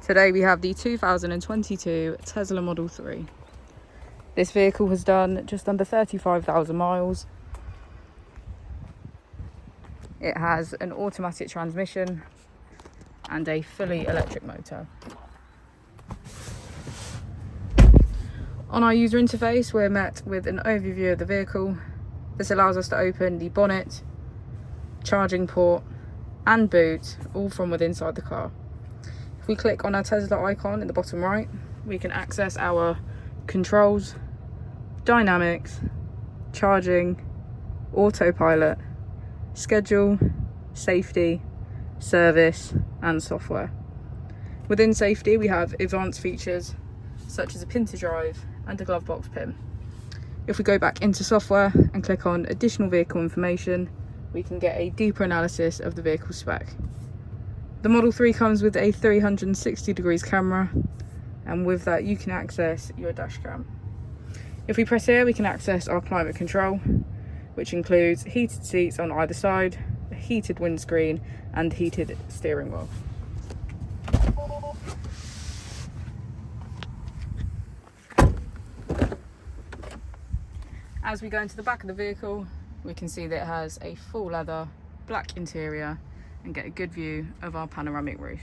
Today we have the 2022 Tesla Model 3. This vehicle has done just under 35,000 miles. It has an automatic transmission and a fully electric motor. On our user interface, we're met with an overview of the vehicle. This allows us to open the bonnet, charging port and boot, all from within inside the car. If we click on our Tesla icon in the bottom right, we can access our controls, dynamics, charging, autopilot, schedule, safety, service and software. Within safety we have advanced features such as a pin to drive and a glove box pin. If we go back into software and click on additional vehicle information, we can get a deeper analysis of the vehicle spec. The Model 3 comes with a 360 degrees camera, and with that you can access your dash cam. If we press here, we can access our climate control, which includes heated seats on either side, a heated windscreen and heated steering wheel. As we go into the back of the vehicle, we can see that it has a full leather black interior and get a good view of our panoramic roof.